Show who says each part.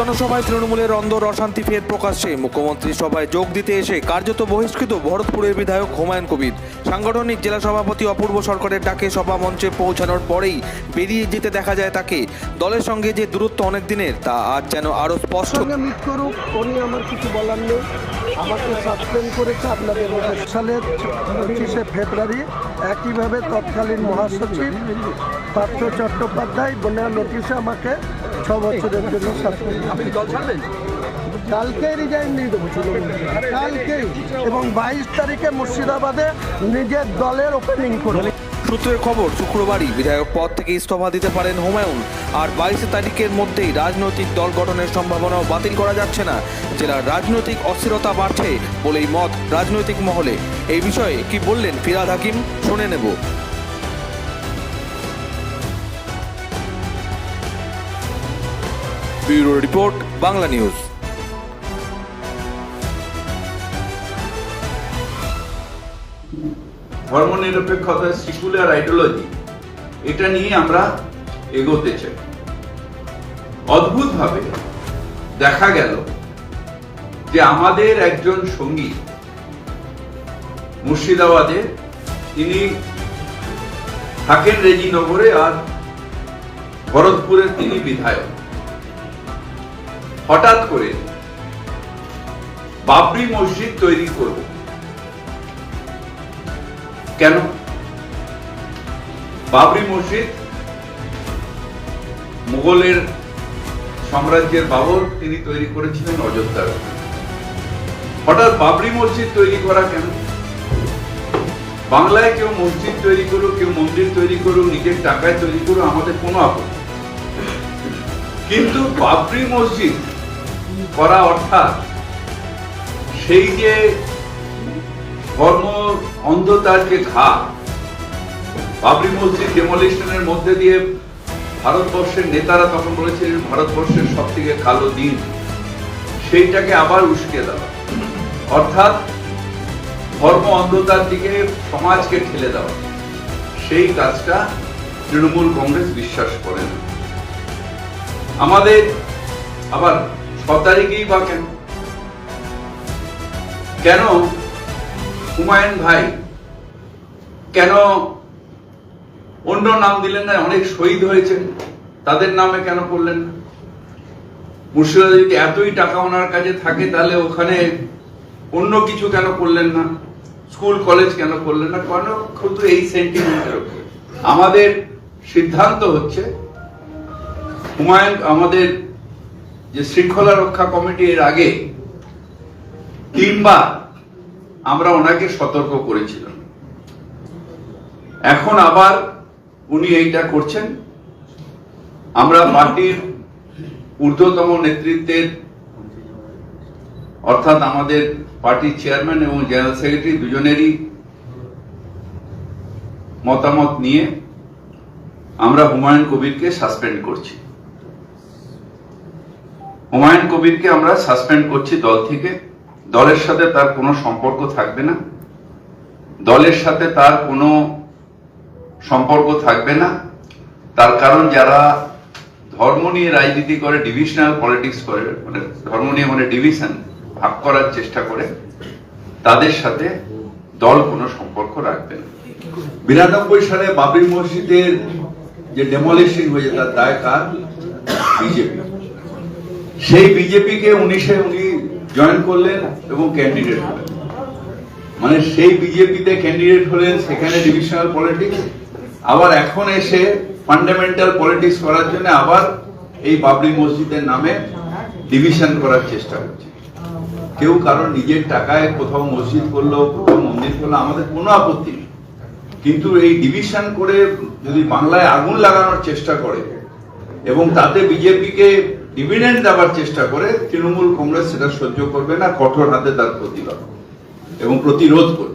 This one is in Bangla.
Speaker 1: জনসভায় তৃণমূলের অন্দর অশান্তি ফের প্রকাশ্যে। মুখ্যমন্ত্রী সভায় যোগ দিতে এসে কার্যত বহিষ্কৃত ভরতপুরের বিধায়ক হুমায়ুন কবির। সাংগঠনিক জেলা সভাপতি অপূর্ব সরকারের ডাকে সভা মঞ্চে পৌঁছানোর পরেই বেরিয়ে যেতে দেখা যায় তাকে। দলের সঙ্গে যে দূরত্ব অনেক দিনের, তা আজ যেন আরো স্পষ্ট।
Speaker 2: মিট করুক, উনি আমার কিছু বলার নেই। আমাকে সাসপেন্ড করেছে আপনাদের সালের 25শে ফেব্রুয়ারি। একইভাবে তৎকালীন মহাসচিব পার্থ চট্টোপাধ্যায় বন্যা নোটিশে আমাকে 6 বছরের জন্য সাসপেন্ড।
Speaker 3: আপনি দল ছাড়বেন?
Speaker 2: কালকে রিজাইন দিয়ে দেবো, কালকেই, এবং 22 তারিখে মুর্শিদাবাদে নিজের দলের ওপেনিং করবে।
Speaker 1: সূত্রের খবর, শুক্রবারই বিধায়ক পদ থেকে ইস্তফা দিতে পারেন হুমায়ুন। আর 22 তারিখের মধ্যেই রাজনৈতিক দল গঠনের সম্ভাবনাও বাতিল করা যাচ্ছে না। জেলার রাজনৈতিক অস্থিরতা বাড়ছে বলেই মত রাজনৈতিক মহলে। এই বিষয়ে কি বললেন ফিরহাদ হাকিম, শুনে নেব। Bureau report, Bangla news.
Speaker 4: ধর্মনিরপেক্ষতা, সেকুলার আইডিওলজি, এটা নিয়ে আমরা এগোতে চাই। অদ্ভুতভাবে দেখা গেল যে আমাদের একজন সঙ্গী মুর্শিদাবাদে, তিনি থাকেন রেজিনগরে, আর ভরতপুরের তিনি বিধায়ক। হঠাৎ করে বাবরি মসজিদ তৈরি করব কেন? বাবরি মসজিদ মুঘলের সাম্রাজ্যের বাবর তিনি তৈরি করেছিলেন অযোধ্যার। হঠাৎ বাবরি মসজিদ তৈরি করা কেন? বাংলায় কেউ মসজিদ তৈরি করুক, কেউ মন্দির তৈরি করুক, নিজের টাকায় তৈরি করুক, আমাদের কোনো আপত্তি। কিন্তু বাবরি মসজিদ করা অর্থাৎ সেই যে ধর্ম অন্ধতার যে ঘা, বাবরি মসজিদ ডেমোলিশনের মধ্যে দিয়ে ভারতবর্ষের নেতারা তখন বলেছিলেন ভারতবর্ষের সব থেকে কালো দিন, সেইটাকে আবার উস্কে দেওয়া, অর্থাৎ ধর্ম অন্ধতার দিকে সমাজকে ঠেলে দেওয়া। সেই কাজটা তৃণমূল কংগ্রেস বিশ্বাস করে না। আমাদের আবার 6 তারিখেই বা কেন? কেন হুমায়ুন ভাই কেন অন্য নাম দিলেন না? অনেক শহীদ হয়েছেন, তাদের নামে কেন করলেন না? মুর্শিদাবাদে যদি এতই টাকা ওনার কাছে থাকে, তাহলে ওখানে অন্য কিছু কেন করলেন না? স্কুল কলেজ কেন করলেন না? কেন শুধু এই সেন্টিমেন্টের উপর? আমাদের সিদ্ধান্ত হচ্ছে, হুমায়ুন, আমাদের যে শৃঙ্খলা রক্ষা কমিটি, এর আগে 3 বার আমরা ওনাকে সতর্ক করেছিলাম। এখন আবার উনি এইটা করছেন। আমরা পার্টির ঊর্ধ্বতম নেতৃত্বের, অর্থাৎ আমাদের পার্টির চেয়ারম্যান এবং জেনারেল সেক্রেটারি দুজনেরই মতামত নিয়ে আমরা হুমায়ুন কবিরকে সাসপেন্ড করছি। হুমায়ুন কবিরকে আমরা সাসপেন্ড করছি দল থেকে। দলের সাথে তার কোনো সম্পর্ক থাকবে না। দলের সাথে তার কোনো সম্পর্ক থাকবে না। তার কারণ যারা ধর্ম নিয়ে রাজনীতি করে, ডিভিশনাল পলিটিক্স করে, মানে ধর্ম নিয়ে মানে ডিভিশন, ভাগ করার চেষ্টা করে, তাদের সাথে দল কোনো সম্পর্ক রাখবে না। 92 সালে বাবরি মসজিদের যে ডেমোলিশন হয়েছে, তার দায় কার? বিজেপি। সেই বিজেপিকে 19-এ উনি জয়েন করলেন এবং ক্যান্ডিডেট হলেন। মানে সেই বিজেপিতে ক্যান্ডিডেট হলেন, সেখানে ডিভিশনাল পলিটিক্স, আবার এখন এসে ফান্ডামেন্টাল পলিটিক্স করার জন্য আবার এই বাবরি মসজিদের নামে ডিভিশন করার চেষ্টা করছে। কেউ কারণ নিজের টাকায় কোথাও মসজিদ করলো, কোথাও মন্দির করলো, আমাদের কোনো আপত্তি নেই। কিন্তু এই ডিভিশন করে যদি বাংলায় আগুন লাগানোর চেষ্টা করে এবং তাতে বিজেপিকে ডিভিডেন্ড দেওয়ার চেষ্টা করে, তৃণমূল কংগ্রেস সেটা সহ্য করবে না, কঠোর হাতে তার প্রতিবাদ এবং প্রতিরোধ করবে।